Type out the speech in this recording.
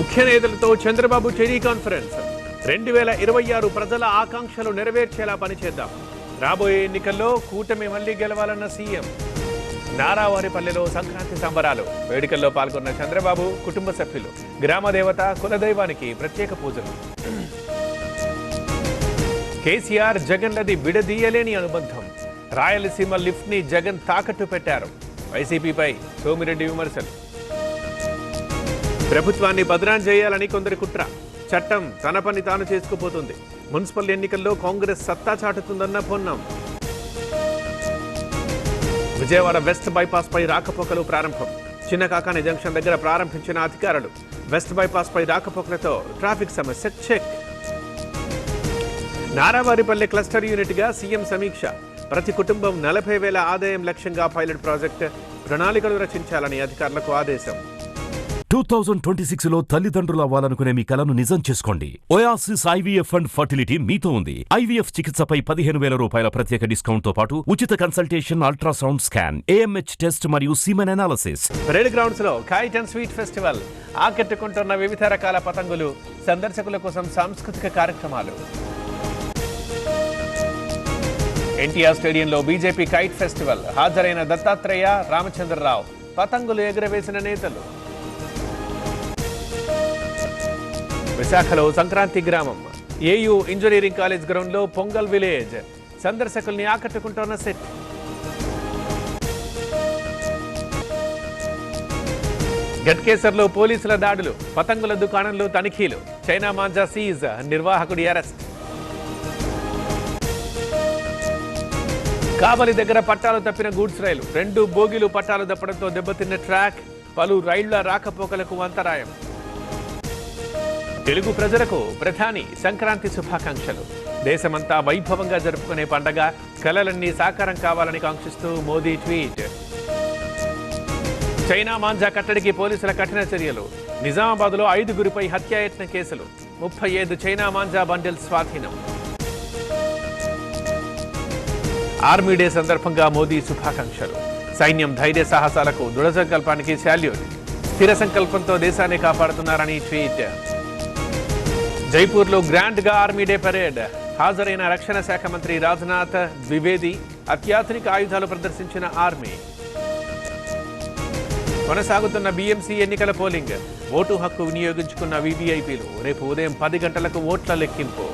ముఖ్య నేతలతో చంద్రబాబు టెలికాన్ఫరెన్స్ 2026 ప్రజల ఆకాంక్షలు నెరవేర్చేలా పనిచేద్దాం. రాబోయే ఎన్నికల్లో కూటమి మళ్లీ గెలవాలన్న సీఎం. నారావారిపల్లెలో సంక్రాంతి సంబరాలు. వేడుకల్లో పాల్గొన్న చంద్రబాబు కుటుంబ సభ్యులు. గ్రామదేవత కులదైవానికి ప్రత్యేక పూజలు. కేసీఆర్ జగన్లది విడదీయలేని అనుబంధం. రాయలసీమ లిఫ్ట్ ని జగన్ తాకట్టు పెట్టారు. వైసీపీపై సోమిరెడ్డి విమర్శలు. ప్రభుత్వాన్ని బదనాం చేయాలని కొందరి కుట్ర. చట్టం తన పని తాను చేసుకుపోతుంది. మున్సిపల్ ఎన్నికల్లో కాంగ్రెస్ సత్తా చాటుతుందన్న పొన్నం. విజయవాడ వెస్ట్ బైపాస్ పై రాకపోకలు ప్రారంభం. చిన్న కాకాని జంక్షన్ దగ్గర ప్రారంభించిన అధికారులు. వెస్ట్ బైపాస్ పై రాకపోకలతో ట్రాఫిక్ సమస్య చెక్. నారావారిపల్లె క్లస్టర్ యూనిట్ గా సీఎం సమీక్ష. ప్రతి కుటుంబం 40,000 ఆదాయం లక్ష్యంగా పైలట్ ప్రాజెక్ట్. ప్రణాళికలు రచించాలని అధికారులకు ఆదేశం. 2026లో తల్లిదండ్రులు అవ్వాలనుకునే మీ కలను నిజం చేసుకోండి. ఓయాసిస్ ఐవీఎఫ్ అండ్ ఫర్టిలిటీ మీతో ఉంది. ఐవీఎఫ్ చికిత్సపై 15,000 రూపాయల ప్రత్యేక డిస్కౌంట్ తో పాటు ఉచిత consultation, ultrasound scan, AMH test మరియు సీమెన్ అనాలిసిస్. పరేడ్ గ్రౌండ్స్ లో కైట్ అండ్ స్వీట్ ఫెస్టివల్. ఆకట్టుకుంటున్న వివిధ రకాల పతంగులు. సందర్శకుల కోసం సాంస్కృతిక కార్యక్రమాలు. ఎన్టీఆర్ స్టేడియంలో బీజేపీ కైట్ ఫెస్టివల్. హాజరైన దత్తాత్రేయ, రామచంద్రరావు. పతంగులు ఎగురవేసిన నేతలు. విశాఖలో సంక్రాంతి గ్రామం. ఏయూ ఇంజనీరింగ్ కాలేజ్ గ్రౌండ్ లో పొంగల్ విలేజ్. సందర్శకుల్ని ఆకట్టుకుంటున్న సెట్. గట్కేసర్లో పోలీసుల దాడులు. పతంగుల దుకాణంలో తనిఖీలు. చైనా మాంజా సీజ్. నిర్వాహకుడి అరెస్ట్. కావలి దగ్గర పట్టాలు తప్పిన గూడ్స్ రైలు. 2 బోగీలు పట్టాలు తప్పడంతో దెబ్బతిన్న ట్రాక్. పలు రైళ్ల రాకపోకలకు అంతరాయం. తెలుగు ప్రజలకు ప్రధాని సంక్రాంతి శుభాకాంక్షలు. దేశమంతా వైభవంగా జరుపుకునే పండగ. కలలన్నీ సాకారం కావాలని కాంక్షిస్తూ మోదీ ట్వీట్. చైనా మాంజా కట్టడికి పోలీసుల కఠిన చర్యలు. నిజామాబాద్లో 5గురిపై హత్యాయత్న కేసులు. 35 చైనా మాంజా బండిల్ స్వాధీనం. ఆర్మీ డే సందర్భంగా మోదీ శుభాకాంక్షలు. సైన్యం ధైర్య సాహసాలకు, దృఢ సంకల్పానికి శాల్యూట్. స్థిర సంకల్పంతో దేశాన్ని కాపాడుతున్నారని ట్వీట్. జైపూర్లో గ్రాండ్ గా ఆర్మీ డే పరేడ్. హాజరైన రక్షణ శాఖ మంత్రి రాజ్నాథ్, ద్వివేది. అత్యాధునిక ఆయుధాలు ప్రదర్శించిన ఆర్మీ. కొనసాగుతున్న బీఎంసీ ఎన్నికల పోలింగ్. ఓటు హక్కు వినియోగించుకున్న వీవీఐపీలు. రేపు ఉదయం 10 గంటలకు ఓట్ల లెక్కింపు.